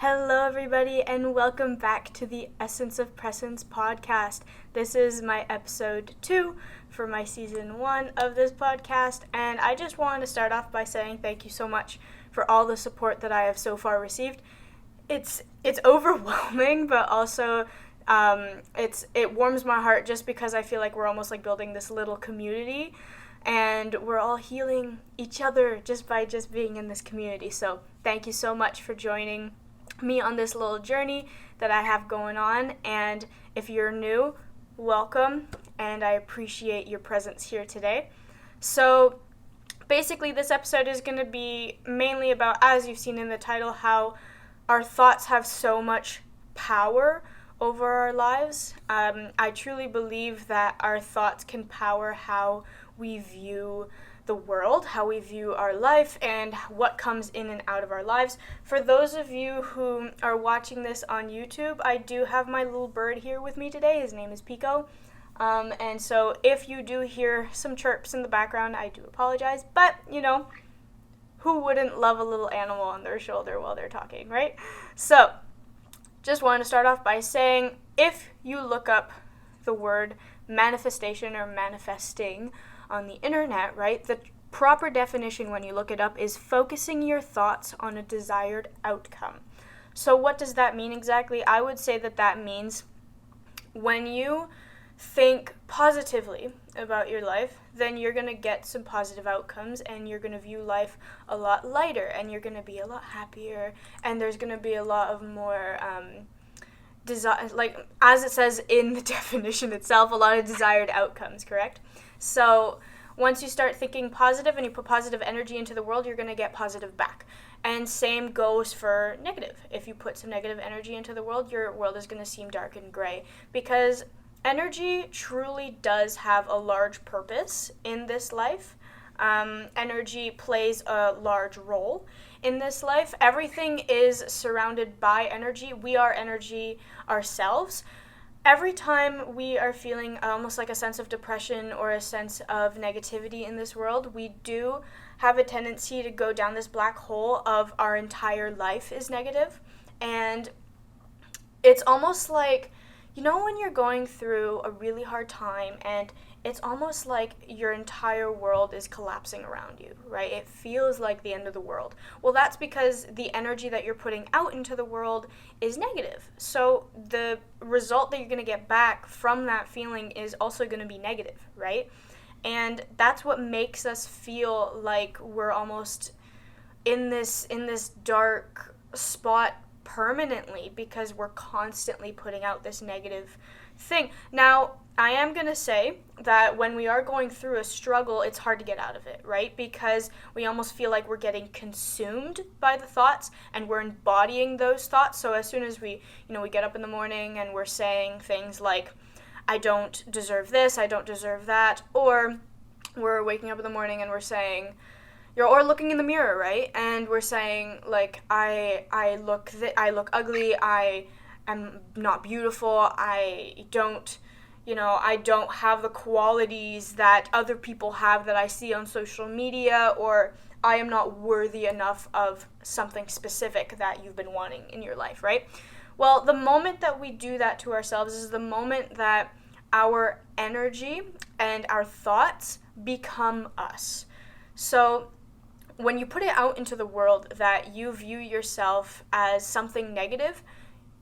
Hello, everybody, and welcome back to the Essence of Presence podcast. This is my episode 2 for my season 1 of this podcast, and I just wanted to start off by saying thank you so much for all the support that I have so far received. It's overwhelming, but also it warms my heart just because I feel like we're almost like building this little community, and we're all healing each other just by being in this community. So thank you so much for joining me on this little journey that I have going on, and if you're new, welcome, and I appreciate your presence here today. So basically this episode is going to be mainly about, as you've seen in the title, how our thoughts have so much power over our lives. I truly believe that our thoughts can power how we view the world, how we view our life, and what comes in and out of our lives. For those of you who are watching this on YouTube, I do have my little bird here with me today. His name is Pico. And so if you do hear some chirps in the background, I do apologize. But, who wouldn't love a little animal on their shoulder while they're talking, right? So, just wanted to start off by saying, if you look up the word manifestation or manifesting on the internet, right, the proper definition when you look it up is focusing your thoughts on a desired outcome. So what does that mean exactly? I would say that means when you think positively about your life, then you're going to get some positive outcomes, and you're going to view life a lot lighter, and you're going to be a lot happier, and there's going to be a lot of more like as it says in the definition itself, a lot of desired outcomes, correct? So once you start thinking positive and you put positive energy into the world, you're going to get positive back. And same goes for negative. If you put some negative energy into the world, your world is going to seem dark and gray, because energy truly does have a large purpose in this life. Energy plays a large role in this life. Everything is surrounded by energy. We are energy ourselves. Every time we are feeling almost like a sense of depression or a sense of negativity in this world, we do have a tendency to go down this black hole of our entire life is negative. And it's almost like, when you're going through a really hard time and it's almost like your entire world is collapsing around you, right? It feels like the end of the world. Well, that's because the energy that you're putting out into the world is negative. So the result that you're going to get back from that feeling is also going to be negative, right? And that's what makes us feel like we're almost in this dark spot permanently, because we're constantly putting out this negative thing. Now, I am going to say that when we are going through a struggle, it's hard to get out of it, right? Because we almost feel like we're getting consumed by the thoughts, and we're embodying those thoughts. So as soon as we get up in the morning and we're saying things like, I don't deserve this, I don't deserve that, or we're waking up in the morning and we're saying, or looking in the mirror, right? And we're saying, like, I look ugly, I am not beautiful, I don't have the qualities that other people have that I see on social media, or I am not worthy enough of something specific that you've been wanting in your life, right? Well, the moment that we do that to ourselves is the moment that our energy and our thoughts become us. So when you put it out into the world that you view yourself as something negative,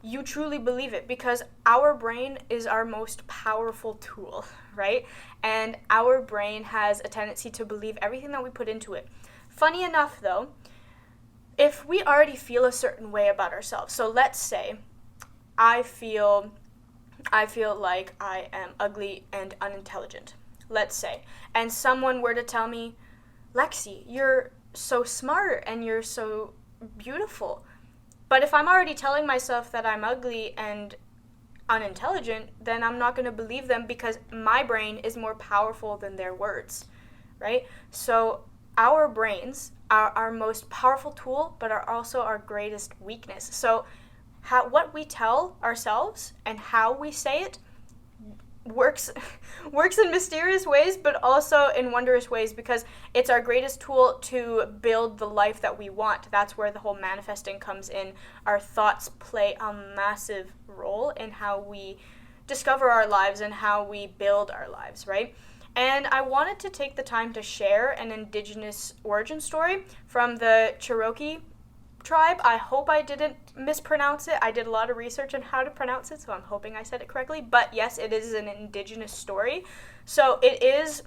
you truly believe it, because our brain is our most powerful tool, right? And our brain has a tendency to believe everything that we put into it. Funny enough, though, if we already feel a certain way about ourselves, so let's say I feel like I am ugly and unintelligent, let's say, and someone were to tell me, Lexi, you're so smart and you're so beautiful. But if I'm already telling myself that I'm ugly and unintelligent, then I'm not going to believe them, because my brain is more powerful than their words, right? So our brains are our most powerful tool, but are also our greatest weakness. So what we tell ourselves and how we say it works works in mysterious ways, but also in wondrous ways, because it's our greatest tool to build the life that we want. That's where the whole manifesting comes in. Our thoughts play a massive role in how we discover our lives and how we build our lives, right? And I wanted to take the time to share an indigenous origin story from the Cherokee tribe. I hope I didn't mispronounce it. I did a lot of research on how to pronounce it, so I'm hoping I said it correctly. But yes, it is an indigenous story. So it is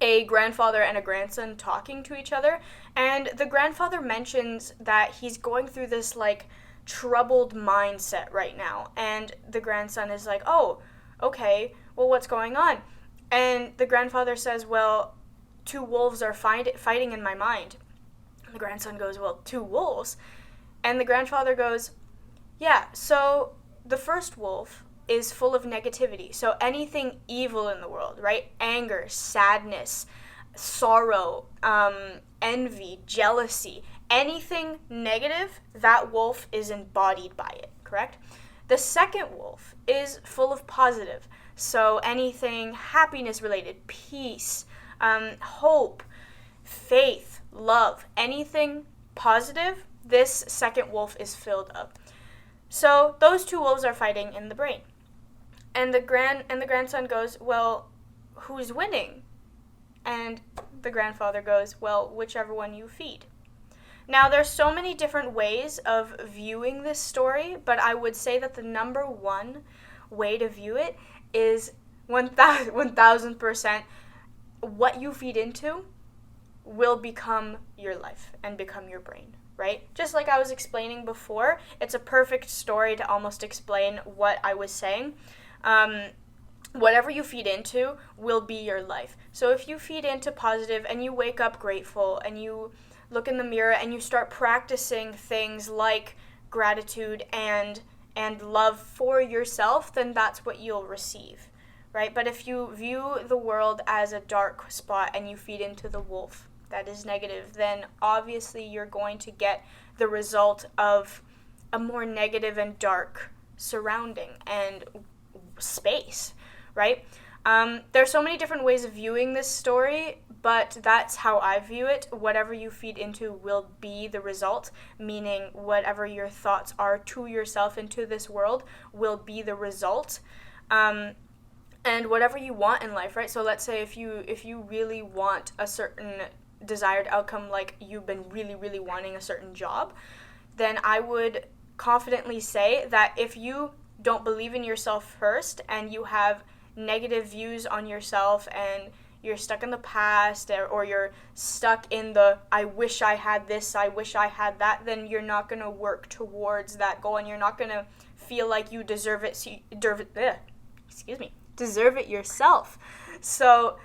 a grandfather and a grandson talking to each other. And the grandfather mentions that he's going through this, like, troubled mindset right now. And the grandson is like, oh, okay, well, what's going on? And the grandfather says, well, two wolves are fighting in my mind. The grandson goes, well, two wolves? And the grandfather goes, yeah, so the first wolf is full of negativity. So anything evil in the world, right? Anger, sadness, sorrow, envy, jealousy, anything negative, that wolf is embodied by it, correct? The second wolf is full of positive. So anything happiness related, peace, hope, faith, love, anything positive, this second wolf is filled up. So those two wolves are fighting in the brain. And the grandson goes, well, who's winning? And the grandfather goes, well, whichever one you feed. Now, there's so many different ways of viewing this story, but I would say that the number one way to view it is 1,000% what you feed into will become your life and become your brain, right? Just like I was explaining before, it's a perfect story to almost explain what I was saying. Whatever you feed into will be your life. So if you feed into positive and you wake up grateful and you look in the mirror and you start practicing things like gratitude and love for yourself, then that's what you'll receive, right? But if you view the world as a dark spot and you feed into the wolf that is negative, then obviously you're going to get the result of a more negative and dark surrounding and space, right? There's so many different ways of viewing this story, but that's how I view it. Whatever you feed into will be the result, meaning whatever your thoughts are to yourself and to this world will be the result. And whatever you want in life, right? So let's say if you really want a certain desired outcome, like you've been really, really wanting a certain job, then I would confidently say that if you don't believe in yourself first and you have negative views on yourself and you're stuck in the past or you're stuck in the I wish I had this, I wish I had that, then you're not going to work towards that goal and you're not going to feel like you deserve it yourself. So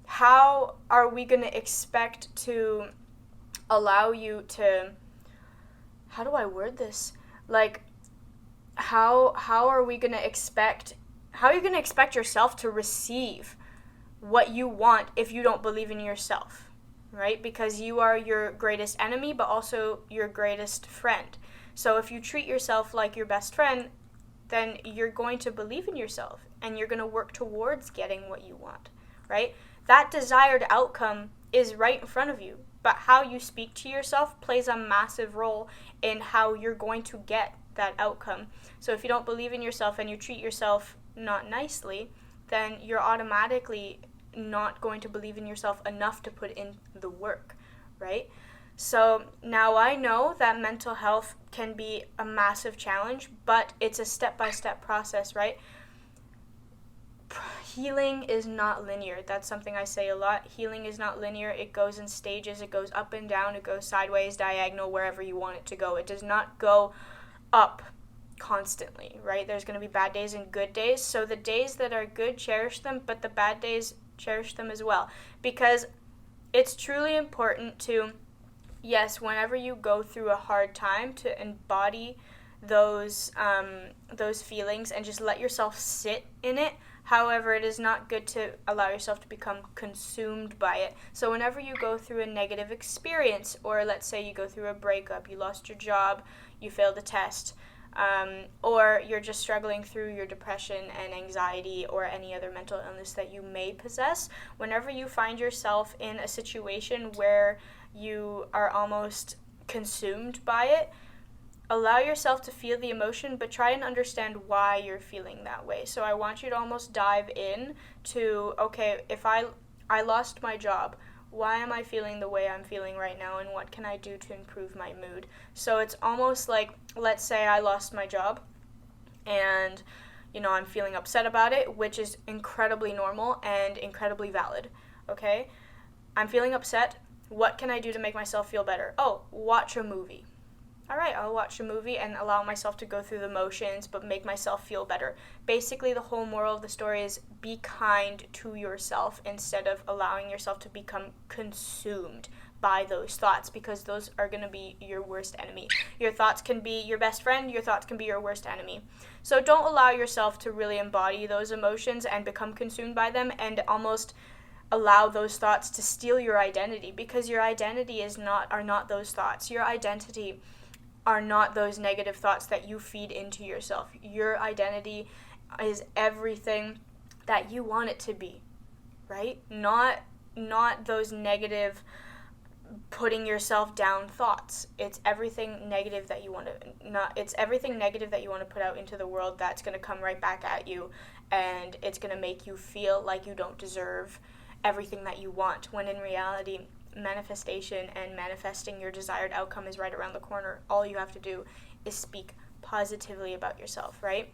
how are we going to expect to allow you to, how do I word this? Like, how are you going to expect yourself to receive what you want if you don't believe in yourself, right? Because you are your greatest enemy, but also your greatest friend. So if you treat yourself like your best friend, then you're going to believe in yourself and you're going to work towards getting what you want, right? That desired outcome is right in front of you, but how you speak to yourself plays a massive role in how you're going to get that outcome. So if you don't believe in yourself and you treat yourself not nicely, then you're automatically not going to believe in yourself enough to put in the work, right? So now I know that mental health can be a massive challenge, but it's a step-by-step process, right? Healing is not linear. That's something I say a lot. Healing is not linear. It goes in stages. It goes up and down. It goes sideways, diagonal, wherever you want it to go. It does not go up constantly, right? There's going to be bad days and good days. So the days that are good, cherish them, but the bad days, cherish them as well. Because it's truly important to, yes, whenever you go through a hard time, to embody those feelings and just let yourself sit in it. However, it is not good to allow yourself to become consumed by it. So whenever you go through a negative experience, or let's say you go through a breakup, you lost your job, you failed a test, or you're just struggling through your depression and anxiety or any other mental illness that you may possess, whenever you find yourself in a situation where you are almost consumed by it, allow yourself to feel the emotion, but try and understand why you're feeling that way. So I want you to almost dive in to, okay, if I lost my job, why am I feeling the way I'm feeling right now, and what can I do to improve my mood? So it's almost like, let's say I lost my job and, I'm feeling upset about it, which is incredibly normal and incredibly valid, okay? I'm feeling upset. What can I do to make myself feel better? Oh, watch a movie. All right, I'll watch a movie and allow myself to go through the motions, but make myself feel better. Basically, the whole moral of the story is be kind to yourself instead of allowing yourself to become consumed by those thoughts, because those are going to be your worst enemy. Your thoughts can be your best friend, your thoughts can be your worst enemy. So don't allow yourself to really embody those emotions and become consumed by them and almost allow those thoughts to steal your identity, because your identity are not those thoughts. Your identity are not those negative thoughts that you feed into yourself. Your identity is everything that you want it to be, right? Not those negative putting yourself down thoughts. It's everything negative that you want to it's everything negative that you want to put out into the world that's going to come right back at you, and it's going to make you feel like you don't deserve everything that you want, when in reality manifestation and manifesting your desired outcome is right around the corner. All you have to do is speak positively about yourself, right?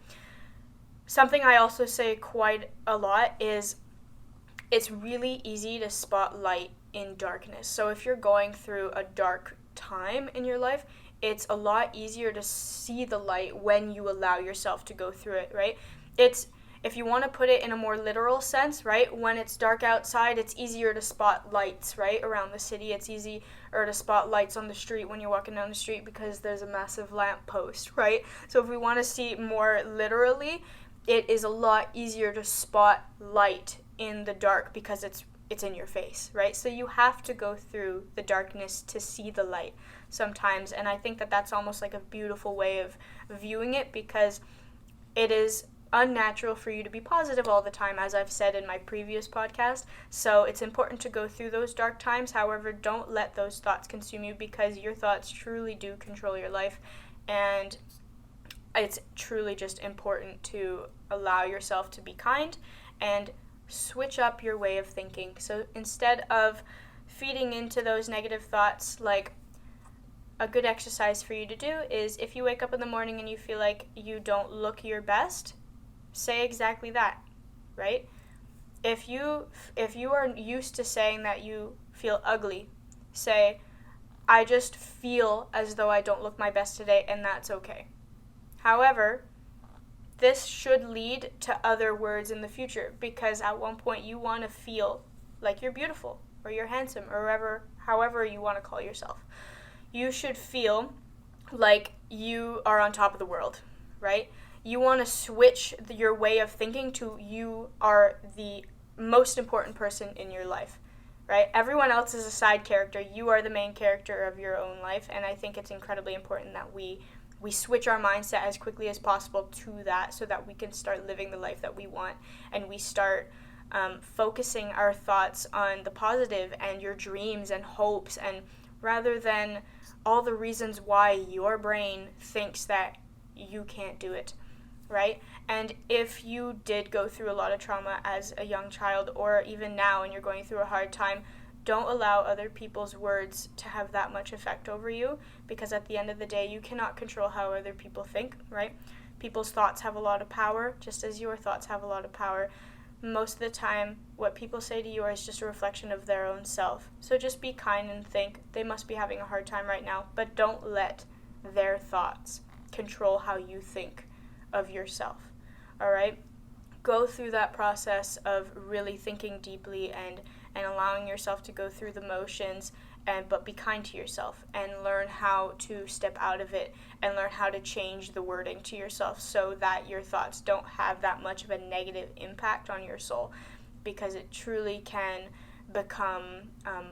Something I also say quite a lot is it's really easy to spot light in darkness. So if you're going through a dark time in your life, it's a lot easier to see the light when you allow yourself to go through it, right? If you want to put it in a more literal sense, right, when it's dark outside, it's easier to spot lights, right, around the city. It's easier to spot lights on the street when you're walking down the street because there's a massive lamp post, right? So if we want to see more literally, it is a lot easier to spot light in the dark because it's in your face, right? So you have to go through the darkness to see the light sometimes, and I think that that's almost like a beautiful way of viewing it, because it is unnatural for you to be positive all the time, as I've said in my previous podcast. So it's important to go through those dark times. However, don't let those thoughts consume you, because your thoughts truly do control your life, and it's truly just important to allow yourself to be kind and switch up your way of thinking. So instead of feeding into those negative thoughts, like, a good exercise for you to do is, if you wake up in the morning and you feel like you don't look your best, say exactly that, right? If you are used to saying that you feel ugly, say, I just feel as though I don't look my best today, and that's okay. However, this should lead to other words in the future, because at one point you want to feel like you're beautiful or you're handsome, or however you want to call yourself. You should feel like you are on top of the world, right? You want to switch your way of thinking to you are the most important person in your life, right? Everyone else is a side character. You are the main character of your own life, and I think it's incredibly important that we switch our mindset as quickly as possible to that, so that we can start living the life that we want, and we start focusing our thoughts on the positive and your dreams and hopes, and rather than all the reasons why your brain thinks that you can't do it, right? And if you did go through a lot of trauma as a young child, or even now and you're going through a hard time, don't allow other people's words to have that much effect over you, because at the end of the day, you cannot control how other people think, right? People's thoughts have a lot of power, just as your thoughts have a lot of power. Most of the time, what people say to you is just a reflection of their own self. So just be kind and think, they must be having a hard time right now, but don't let their thoughts control how you think of yourself, all right? Go through that process of really thinking deeply and allowing yourself to go through the motions, but be kind to yourself and learn how to step out of it and learn how to change the wording to yourself so that your thoughts don't have that much of a negative impact on your soul, because it truly can become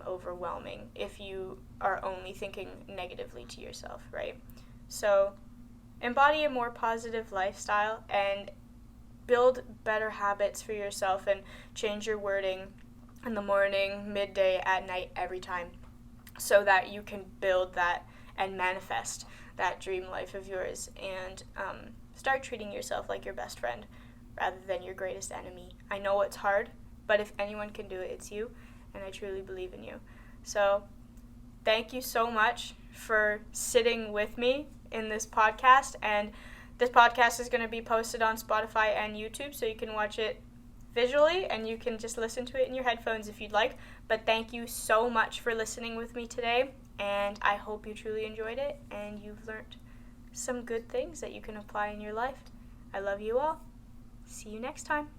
overwhelming if you are only thinking negatively to yourself, right? So embody a more positive lifestyle and build better habits for yourself and change your wording in the morning, midday, at night, every time, so that you can build that and manifest that dream life of yours, and start treating yourself like your best friend rather than your greatest enemy. I know it's hard, but if anyone can do it, it's you, and I truly believe in you. So thank you so much for sitting with me in this podcast, and this podcast is going to be posted on Spotify and YouTube, so you can watch it visually and you can just listen to it in your headphones if you'd like. But thank you so much for listening with me today, and I hope you truly enjoyed it and you've learned some good things that you can apply in your life. I love you all. See you next time.